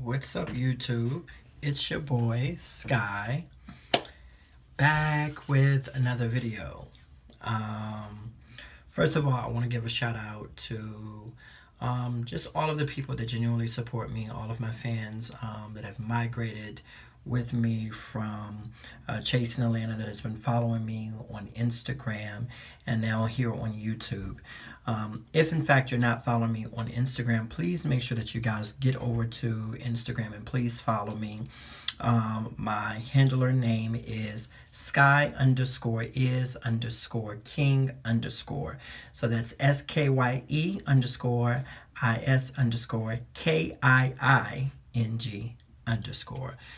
What's up, YouTube? It's your boy, Skye, back with another video. Um, First of all, I want to give a shout out to just all of the people that genuinely support me, all of my fans that have migrated with me from Chasing Atlanta, that has been following me on Instagram and now here on YouTube. If in fact you're not following me on Instagram, please make sure that you guys get over to Instagram and please follow me. My handler name is Skye _is_king_. So that's SKYE_IS_KIING_.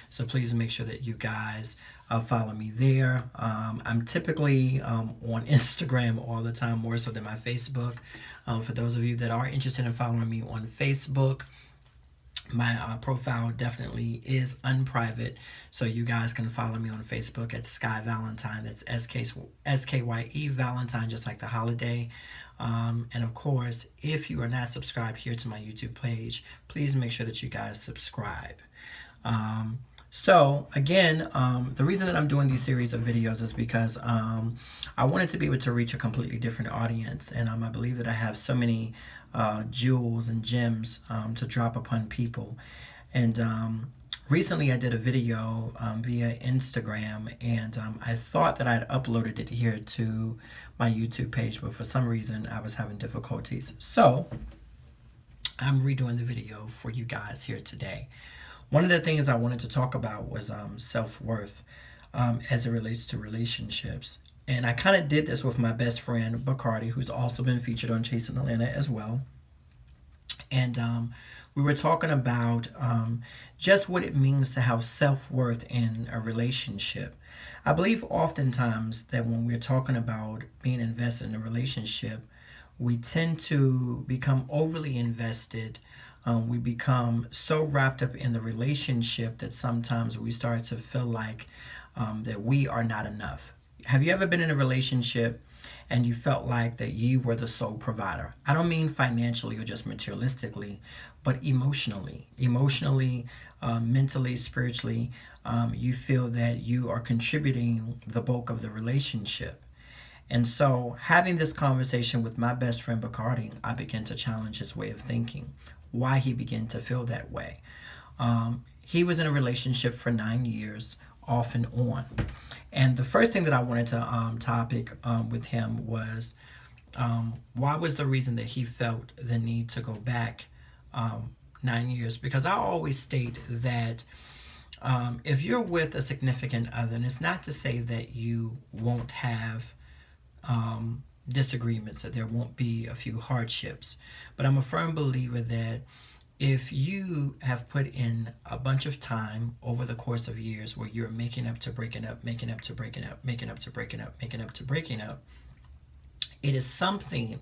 So please make sure that you guys follow me there. I'm typically on Instagram all the time, more so than my Facebook. For those of you that are interested in following me on Facebook, my profile definitely is unprivate, so you guys can follow me on Facebook at Skye Valentine. That's SKYE Valentine, just like the holiday. And of course, if you are not subscribed here to my YouTube page, please make sure that you guys subscribe. So again, the reason that I'm doing these series of videos is because I wanted to be able to reach a completely different audience, and I believe that I have so many jewels and gems to drop upon people. And recently I did a video via Instagram, and I thought that I'd uploaded it here to my YouTube page, but for some reason I was having difficulties. So I'm redoing the video for you guys here today. One of the things I wanted to talk about was self-worth as it relates to relationships. And I kind of did this with my best friend, Bacardi, who's also been featured on Chasing Atlanta as well. And we were talking about just what it means to have self-worth in a relationship. I believe oftentimes that when we're talking about being invested in a relationship, we tend to become overly invested. We become so wrapped up in the relationship that sometimes we start to feel like that we are not enough. Have you ever been in a relationship and you felt like that you were the sole provider? I don't mean financially or just materialistically, but emotionally. Mentally, spiritually, you feel that you are contributing the bulk of the relationship. And so, having this conversation with my best friend Bacardi, I began to challenge his way of thinking, why he began to feel that way. He was in a relationship for 9 years, off and on. And the first thing that I wanted to topic with him was why was the reason that he felt the need to go back 9 years? Because I always state that if you're with a significant other, and it's not to say that you won't have disagreements, that there won't be a few hardships, but I'm a firm believer that if you have put in a bunch of time over the course of years where you're making up to breaking up, making up to breaking up, making up to breaking up, making up to breaking up, it is something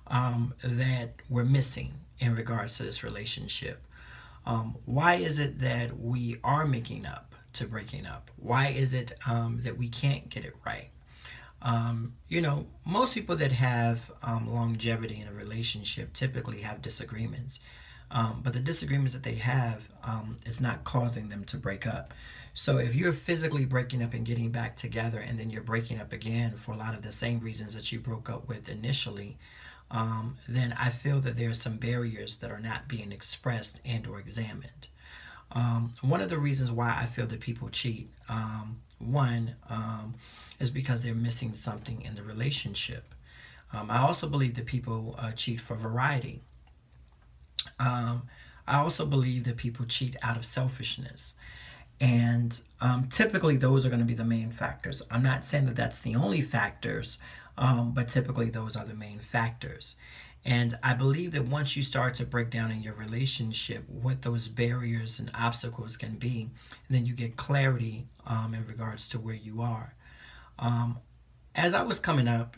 that we're missing in regards to this relationship. Why is it that we are making up to breaking up? Why is it that we can't get it right? Most people that have longevity in a relationship typically have disagreements. But the disagreements that they have is not causing them to break up. So if you're physically breaking up and getting back together, and then you're breaking up again for a lot of the same reasons that you broke up with initially, then I feel that there are some barriers that are not being expressed and or examined. One of the reasons why I feel that people cheat, is because they're missing something in the relationship. I also believe that people cheat for variety. I also believe that people cheat out of selfishness. And typically those are going to be the main factors. I'm not saying that that's the only factors, but typically those are the main factors. And I believe that once you start to break down in your relationship what those barriers and obstacles can be, then you get clarity in regards to where you are. As I was coming up,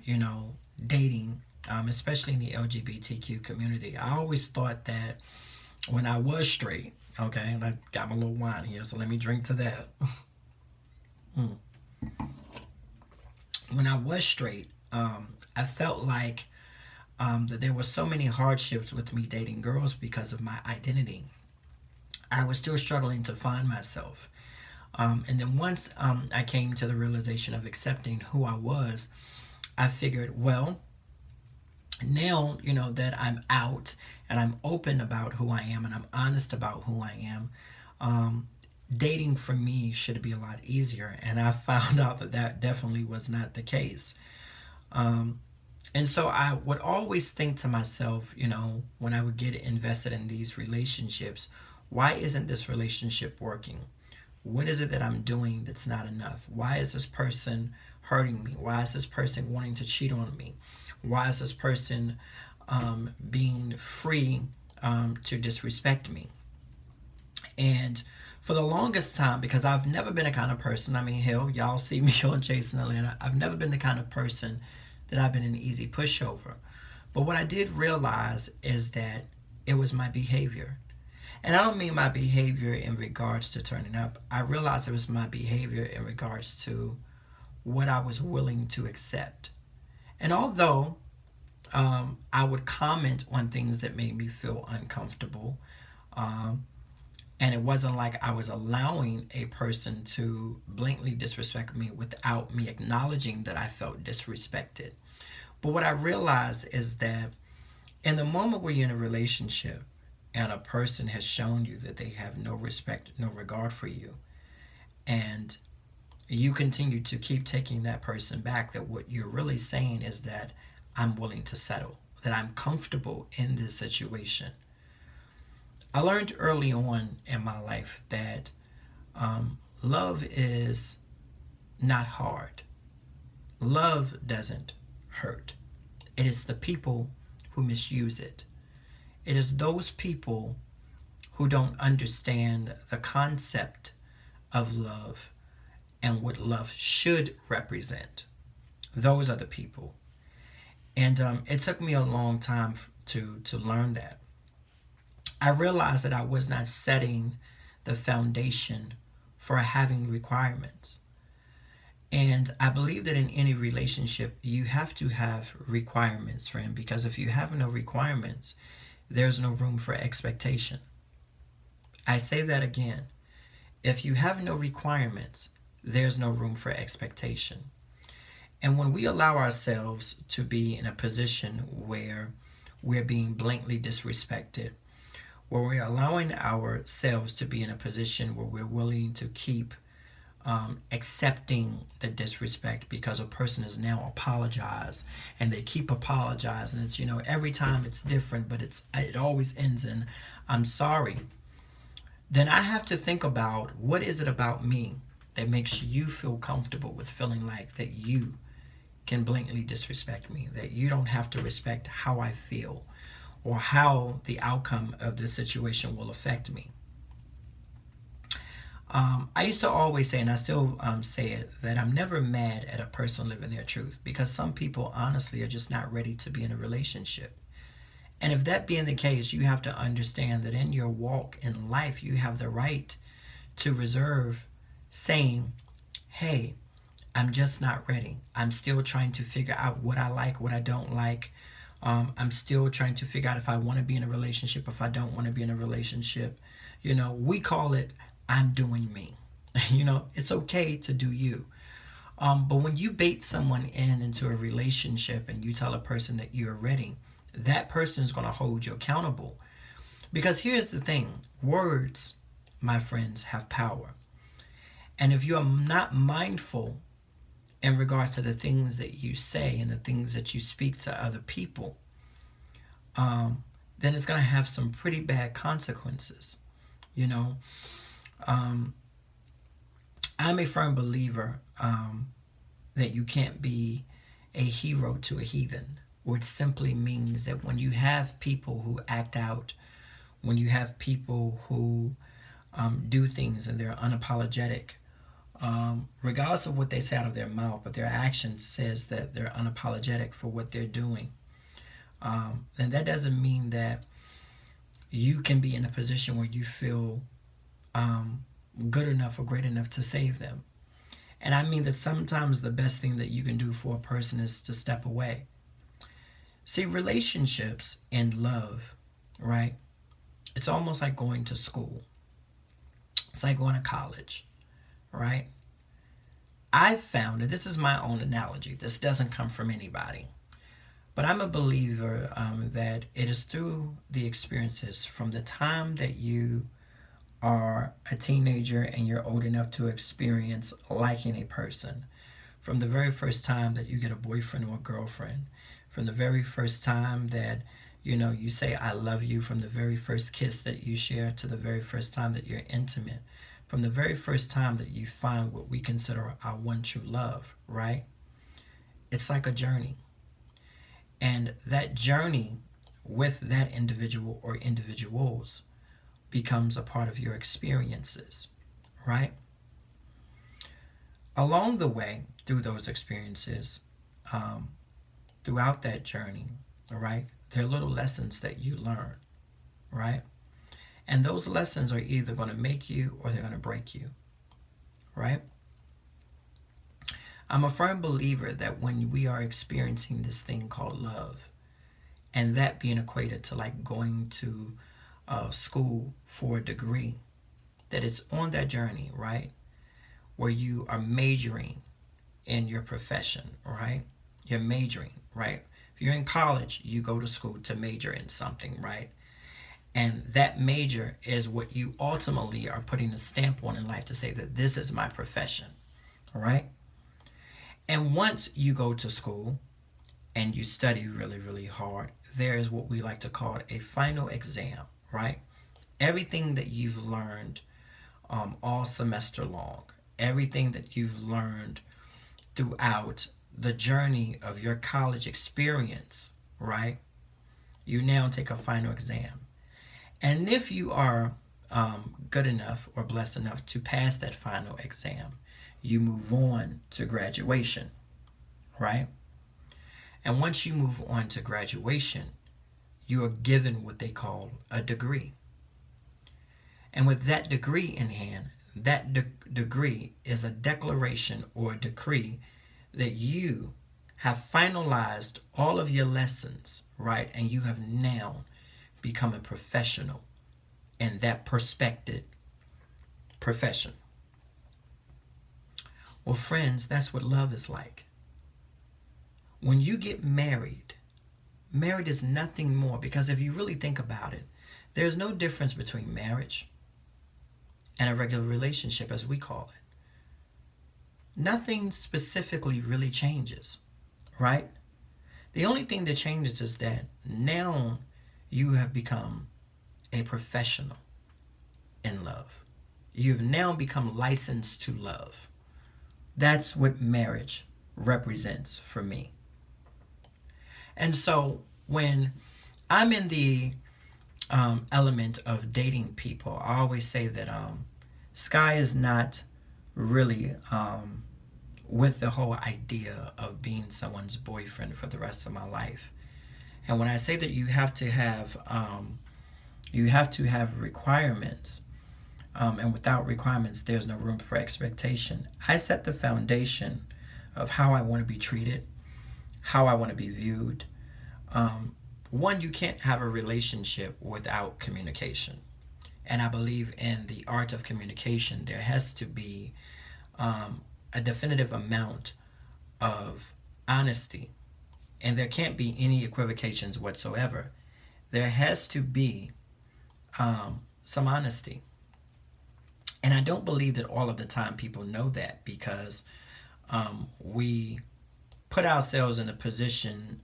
dating, especially in the LGBTQ community, I always thought that when I was straight, okay, and I got my little wine here, so let me drink to that. When I was straight, I felt like that there were so many hardships with me dating girls because of my identity. I was still struggling to find myself. And then once I came to the realization of accepting who I was, I figured, well, now, that I'm out and I'm open about who I am and I'm honest about who I am, um, dating for me should be a lot easier. And I found out that that definitely was not the case. Um, and so I would always think to myself, when I would get invested in these relationships, why isn't this relationship working? What is it that I'm doing that's not enough? Why is this person hurting me? Why is this person wanting to cheat on me? Why is this person being free to disrespect me? And for the longest time, because I've never been a kind of person, I mean, hell, y'all see me on Chasing Atlanta. I've never been the kind of person that I've been an easy pushover. But what I did realize is that it was my behavior. And I don't mean my behavior in regards to turning up. I realized it was my behavior in regards to what I was willing to accept. And although I would comment on things that made me feel uncomfortable, um, and it wasn't like I was allowing a person to blatantly disrespect me without me acknowledging that I felt disrespected. But what I realized is that in the moment where you're in a relationship and a person has shown you that they have no respect, no regard for you, and you continue to keep taking that person back, that what you're really saying is that I'm willing to settle, that I'm comfortable in this situation. I learned early on in my life that love is not hard. Love doesn't hurt. It is the people who misuse it. It is those people who don't understand the concept of love and what love should represent. Those are the people. And it took me a long time to learn that. I realized that I was not setting the foundation for having requirements. And I believe that in any relationship, you have to have requirements, friend, because if you have no requirements, there's no room for expectation. I say that again. If you have no requirements, there's no room for expectation. And when we allow ourselves to be in a position where we're being blatantly disrespected, where we're allowing ourselves to be in a position where we're willing to keep accepting the disrespect because a person has now apologized and they keep apologizing. It's, every time it's different, but it always ends in I'm sorry. Then I have to think about what is it about me that makes you feel comfortable with feeling like that you can blatantly disrespect me, that you don't have to respect how I feel or how the outcome of this situation will affect me. I used to always say, and I still say it, that I'm never mad at a person living their truth because some people honestly are just not ready to be in a relationship. And if that being the case, you have to understand that in your walk in life, you have the right to reserve saying, hey, I'm just not ready. I'm still trying to figure out what I like, what I don't like. I'm still trying to figure out if I want to be in a relationship, if I don't want to be in a relationship. We call it I'm doing me. It's okay to do you. But when you bait someone into a relationship and you tell a person that you're ready, that person is going to hold you accountable. Because here's the thing, words, my friends, have power. And if you are not mindful in regards to the things that you say and the things that you speak to other people, then it's going to have some pretty bad consequences. Um, I'm a firm believer that you can't be a hero to a heathen, which simply means that when you have people who act out, when you have people who do things and they're unapologetic, regardless of what they say out of their mouth, but their action says that they're unapologetic for what they're doing, then that doesn't mean that you can be in a position where you feel good enough or great enough to save them. And I mean that sometimes the best thing that you can do for a person is to step away. See, relationships and love, right? It's almost like going to school. It's like going to college, right? I've found that this is my own analogy. This doesn't come from anybody. But I'm a believer that it is through the experiences from the time that you are a teenager and you're old enough to experience liking a person, from the very first time that you get a boyfriend or a girlfriend, from the very first time that you say I love you, from the very first kiss that you share to the very first time that you're intimate, from the very first time that you find what we consider our one true love, right? It's like a journey. And that journey with that individual or individuals becomes a part of your experiences, right? Along the way, through those experiences, um, throughout that journey, right, there are little lessons that you learn, right? And those lessons are either going to make you or they're going to break you, right? I'm a firm believer that when we are experiencing this thing called love, and that being equated to like going to school for a degree, that it's on that journey, right, where you are majoring in your profession, right? You're majoring, right? If you're in college, you go to school to major in something, right? And that major is what you ultimately are putting a stamp on in life to say that this is my profession, all right? And once you go to school and you study really, really hard, there is what we like to call a final exam, right? Everything that you've learned all semester long, everything that you've learned throughout the journey of your college experience, right? You now take a final exam. And if you are good enough or blessed enough to pass that final exam, you move on to graduation, right? And once you move on to graduation, you are given what they call a degree. And with that degree in hand, that degree is a declaration or a decree that you have finalized all of your lessons, right? And you have now become a professional in that perspective profession. Well, friends, that's what love is like. When you get married, married is nothing more, because if you really think about it, there's no difference between marriage and a regular relationship, as we call it. Nothing specifically really changes, right? The only thing that changes is that now you have become a professional in love. You've now become licensed to love. That's what marriage represents for me. And so when I'm in the element of dating people, I always say that Skye is not really with the whole idea of being someone's boyfriend for the rest of my life. And when I say that you have to have requirements, and without requirements, there's no room for expectation. I set the foundation of how I want to be treated, how I want to be viewed. One, you can't have a relationship without communication. And I believe in the art of communication. There has to be a definitive amount of honesty, and there can't be any equivocations whatsoever. There has to be some honesty. And I don't believe that all of the time people know that, because we put ourselves in a position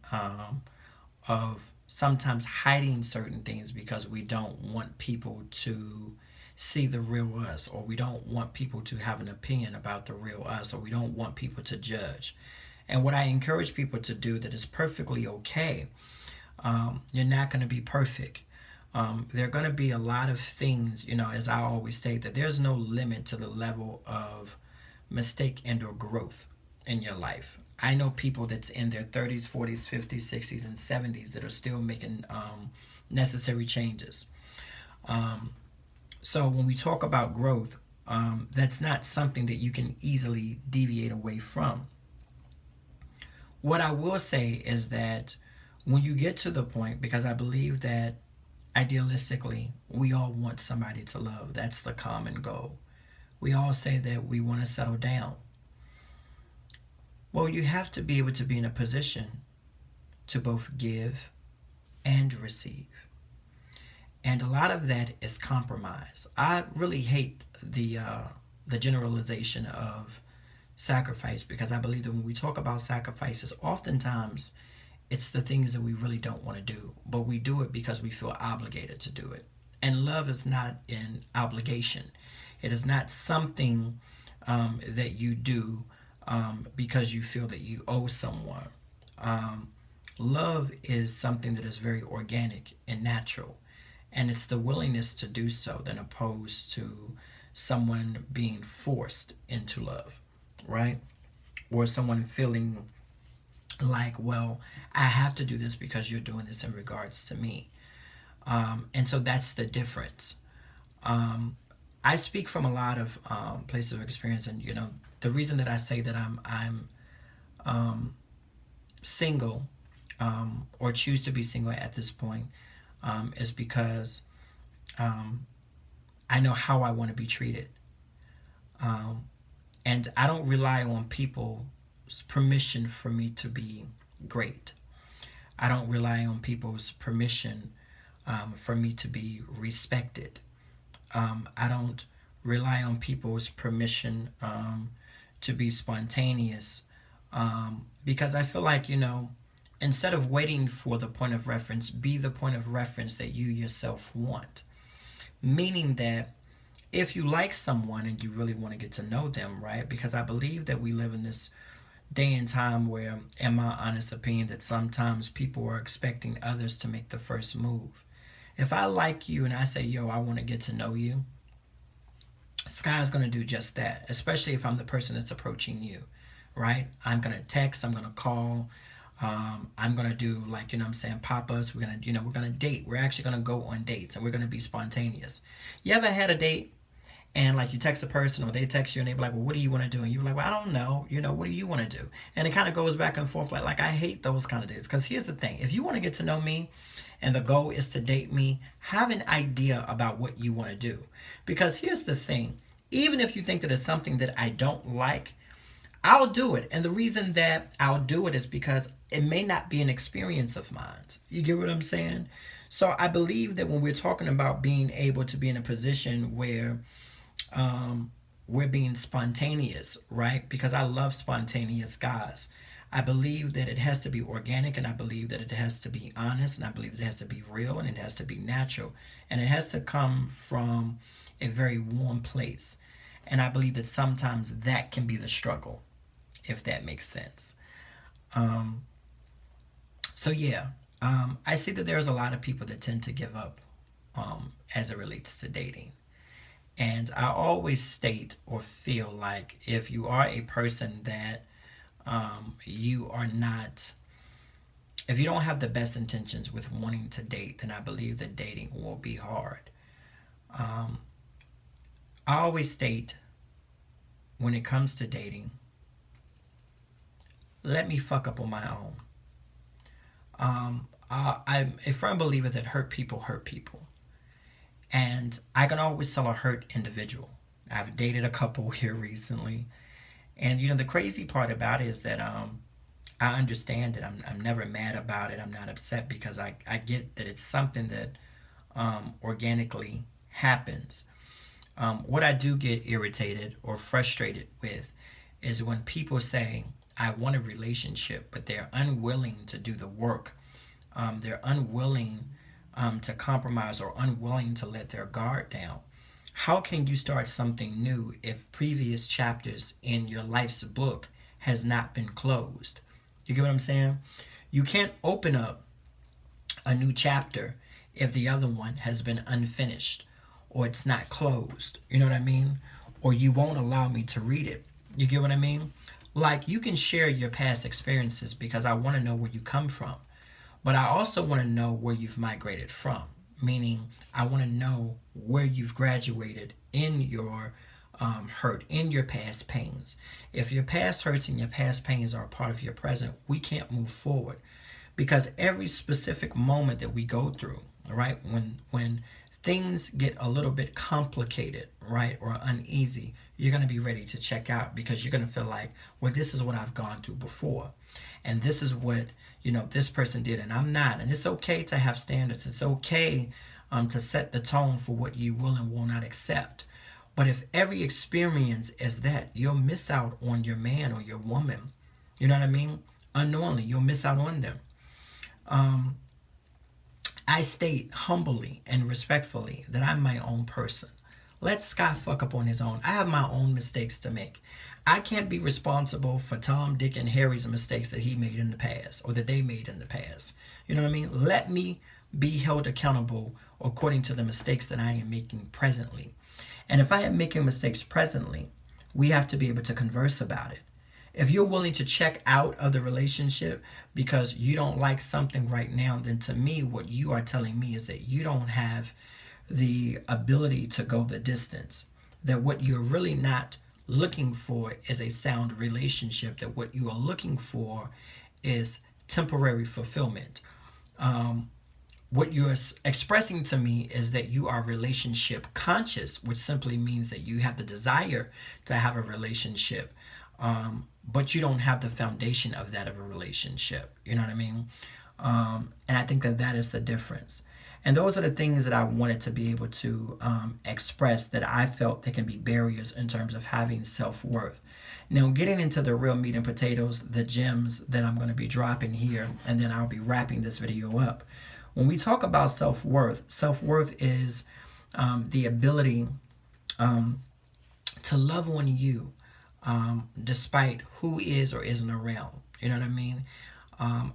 of sometimes hiding certain things because we don't want people to see the real us, or we don't want people to have an opinion about the real us, or we don't want people to judge. And what I encourage people to do, that is perfectly okay. You're not going to be perfect. There are going to be a lot of things, as I always say, that there's no limit to the level of mistake and or growth in your life. I know people that's in their 30s, 40s, 50s, 60s, and 70s that are still making necessary changes. So when we talk about growth, that's not something that you can easily deviate away from. What I will say is that when you get to the point, because I believe that idealistically, we all want somebody to love. That's the common goal. We all say that we want to settle down. Well, you have to be able to be in a position to both give and receive. And a lot of that is compromise. I really hate the generalization of sacrifice, because I believe that when we talk about sacrifices, oftentimes it's the things that we really don't want to do, but we do it because we feel obligated to do it. And love is not an obligation. It is not something that you do because you feel that you owe someone. Um, Love is something that is very organic and natural, and it's the willingness to do so than opposed to someone being forced into love, right? Or someone feeling like, well, I have to do this because you're doing this in regards to me. And so that's the difference. Um, I speak from a lot of places of experience, and the reason that I say that I'm um, single, or choose to be single at this point, is because um, I know how I want to be treated. Um, and I don't rely on people's permission for me to be great. I don't rely on people's permission for me to be respected. I don't rely on people's permission to be spontaneous, because I feel like, instead of waiting for the point of reference, be the point of reference that you yourself want. Meaning that if you like someone and you really want to get to know them, right? Because I believe that we live in this day and time where, in my honest opinion, that sometimes people are expecting others to make the first move. If I like you and I say, yo, I want to get to know you, Skye's going to do just that, especially if I'm the person that's approaching you, right? I'm going to text, I'm going to call, I'm going to do, like, what I'm saying, pop-ups. We're going to, we're going to date. We're actually going to go on dates, and we're going to be spontaneous. You ever had a date and, like, you text a person or they text you and they be like, well, what do you want to do? And you're like, well, I don't know. What do you want to do? And it kind of goes back and forth. Like I hate those kind of dates, because here's the thing. If you want to get to know me and the goal is to date me, have an idea about what you want to do. Because here's the thing. Even if you think that it's something that I don't like, I'll do it. And the reason that I'll do it is because it may not be an experience of mine. You get what I'm saying? So I believe that when we're talking about being able to be in a position where we're being spontaneous, right? Because I love spontaneous guys. I believe that it has to be organic, and I believe that it has to be honest, and I believe that it has to be real, and it has to be natural, and it has to come from a very warm place. And I believe that sometimes that can be the struggle, if that makes sense. Um, so yeah, I see that there's a lot of people that tend to give up as it relates to dating. And I always state or feel like if you are a person that you are not, if you don't have the best intentions with wanting to date, then I believe that dating will be hard. Um, I always state, when it comes to dating, let me fuck up on my own. I'm a firm believer that hurt people hurt people. And I can always tell a hurt individual. I've dated a couple here recently. And the crazy part about it is that I understand it. I'm never mad about it. I'm not upset, because I get that it's something that organically happens. What I do get irritated or frustrated with is when people say, I want a relationship, but they're unwilling to do the work. They're unwilling to compromise, or unwilling to let their guard down. How can you start something new if previous chapters in your life's book has not been closed? You get what I'm saying? You can't open up a new chapter if the other one has been unfinished or it's not closed. You know what I mean? Or you won't allow me to read it. You get what I mean? Like, you can share your past experiences because I want to know where you come from. But I also want to know where you've migrated from. Meaning, I want to know where you've graduated in your hurt, in your past pains. If your past hurts and your past pains are a part of your present, we can't move forward. Because every specific moment that we go through, right? When things get a little bit complicated, right, or uneasy, you're going to be ready to check out because you're going to feel like, well, this is what I've gone through before. And this is what, this person did, and I'm not. And it's okay to have standards. It's okay to set the tone for what you will and will not accept. But if every experience is that, you'll miss out on your man or your woman. You know what I mean? Unknowingly, you'll miss out on them. Um, I state humbly and respectfully that I'm my own person. Let Skye fuck up on his own. I have my own mistakes to make. I can't be responsible for Tom, Dick, and Harry's mistakes that he made in the past or that they made in the past. You know what I mean? Let me be held accountable according to the mistakes that I am making presently. And if I am making mistakes presently, we have to be able to converse about it. If you're willing to check out of the relationship because you don't like something right now, then to me, what you are telling me is that you don't have the ability to go the distance. That what you're really not looking for is a sound relationship, that what you are looking for is temporary fulfillment. What you're expressing to me is that you are relationship conscious, which simply means that you have the desire to have a relationship, but you don't have the foundation of that of a relationship. You know what I mean? And I think that that is the difference. And those are the things that I wanted to be able to express that I felt that can be barriers in terms of having self-worth. Now, getting into the real meat and potatoes, the gems that I'm going to be dropping here, and then I'll be wrapping this video up. When we talk about self-worth is the ability to love on you despite who is or isn't around. You know what I mean?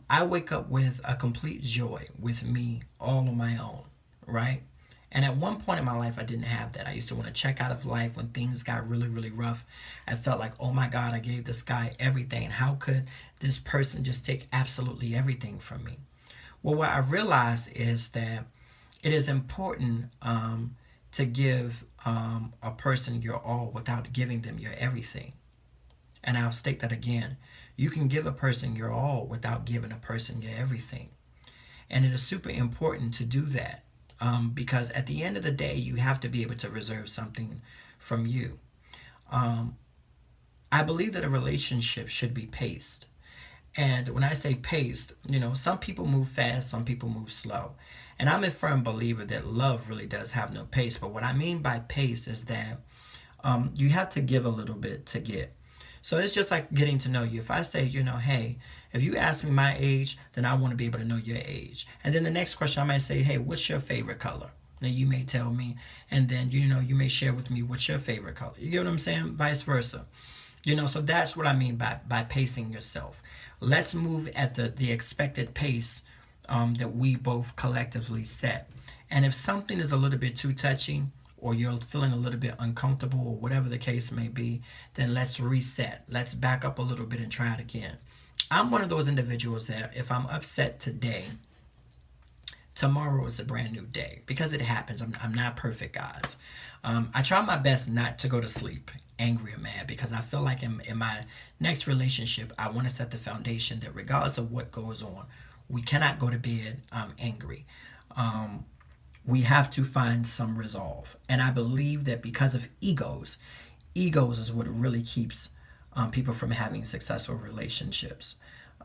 I wake up with a complete joy with me all on my own, right? And at one point in my life, I didn't have that. I used to want to check out of life when things got really, really rough. I felt like, oh my God, I gave this guy everything. How could this person just take absolutely everything from me? Well, what I realized is that it is important to give a person your all without giving them your everything. And I'll state that again. You can give a person your all without giving a person your everything. And it is super important to do that because at the end of the day, you have to be able to reserve something from you. I believe that a relationship should be paced. And when I say paced, some people move fast, some people move slow. And I'm a firm believer that love really does have no pace. But what I mean by pace is that you have to give a little bit to get. So it's just like getting to know you. If I say, hey, if you ask me my age, then I want to be able to know your age. And then the next question I might say, hey, what's your favorite color? Now you may tell me, and then, you may share with me what's your favorite color. You get what I'm saying? Vice versa. So that's what I mean by pacing yourself. Let's move at the expected pace that we both collectively set. And if something is a little bit too touchy, or you're feeling a little bit uncomfortable, or whatever the case may be, then let's reset. Let's back up a little bit and try it again. I'm one of those individuals that if I'm upset today, tomorrow is a brand new day because it happens. I'm not perfect, guys. I try my best not to go to sleep angry or mad because I feel like in my next relationship, I want to set the foundation that regardless of what goes on, we cannot go to bed angry. We have to find some resolve. And I believe that because of egos is what really keeps people from having successful relationships.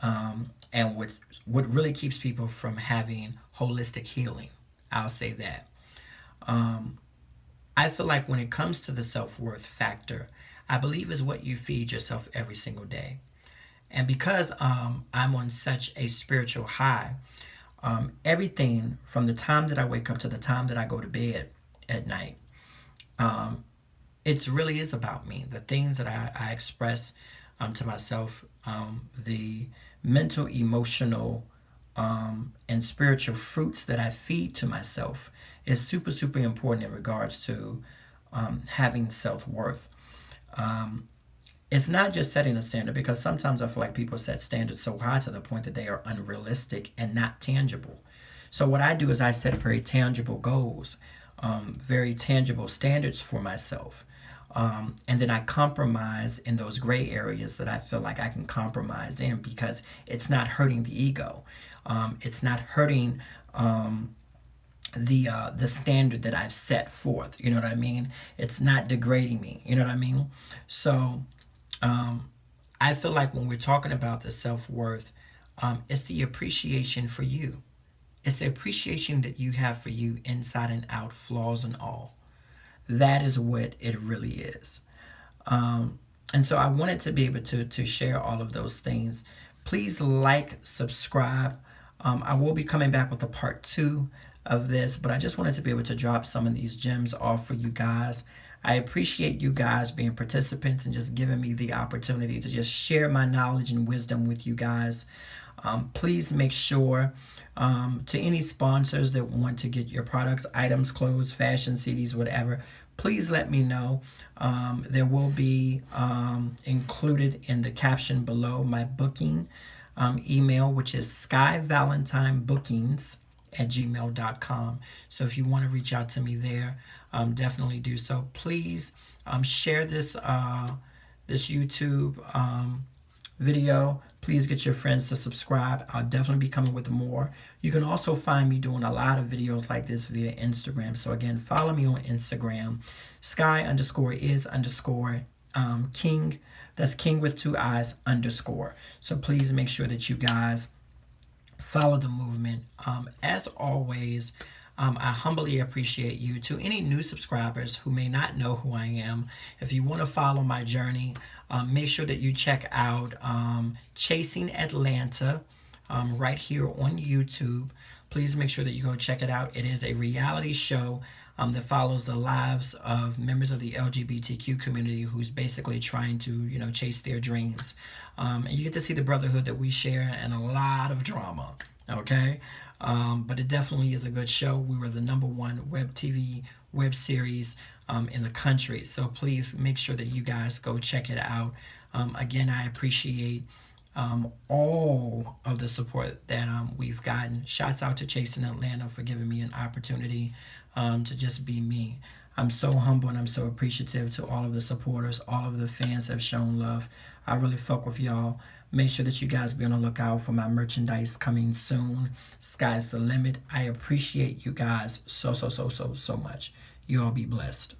And what really keeps people from having holistic healing. I'll say that. I feel like when it comes to the self-worth factor, I believe is what you feed yourself every single day. And because I'm on such a spiritual high, everything from the time that I wake up to the time that I go to bed at night, it really is about me. The things that I express to myself, the mental, emotional, and spiritual fruits that I feed to myself is super, super important in regards to having self-worth. It's not just setting a standard, because sometimes I feel like people set standards so high to the point that they are unrealistic and not tangible. So what I do is I set very tangible goals, very tangible standards for myself. And then I compromise in those gray areas that I feel like I can compromise in because it's not hurting the ego. It's not hurting the standard that I've set forth. You know what I mean? It's not degrading me. You know what I mean? So I feel like when we're talking about the self-worth, it's the appreciation for you. It's the appreciation that you have for you inside and out, flaws and all. That is what it really is. And so I wanted to be able to share all of those things. Please like, subscribe. I will be coming back with a part 2 of this, but I just wanted to be able to drop some of these gems off for you guys. I appreciate you guys being participants and just giving me the opportunity to just share my knowledge and wisdom with you guys. Please make sure to any sponsors that want to get your products, items, clothes, fashion, CDs, whatever, please let me know. There will be included in the caption below my booking email, which is Skye Valentine Bookings at gmail.com. So if you want to reach out to me there, definitely do so. Please share this this YouTube video. Please get your friends to subscribe. I'll definitely be coming with more. You can also find me doing a lot of videos like this via Instagram. So again, follow me on Instagram. Skye_is_king. That's king with 2 eyes _ So please make sure that you guys follow the movement. As always, I humbly appreciate you. To any new subscribers who may not know who I am, if you want to follow my journey, make sure that you check out Chasing Atlanta right here on YouTube. Please make sure that you go check it out. It is a reality show that follows the lives of members of the LGBTQ community who's basically trying to, chase their dreams. And you get to see the brotherhood that we share and a lot of drama, okay? But it definitely is a good show. We were the #1 web TV web series in the country. So please make sure that you guys go check it out. Again, I appreciate all of the support that we've gotten. Shouts out to Chasing Atlanta for giving me an opportunity to just be me. I'm so humble and I'm so appreciative to all of the supporters. All of the fans have shown love. I really fuck with y'all. Make sure that you guys be on the lookout for my merchandise coming soon. Sky's the limit. I appreciate you guys so much. You all be blessed.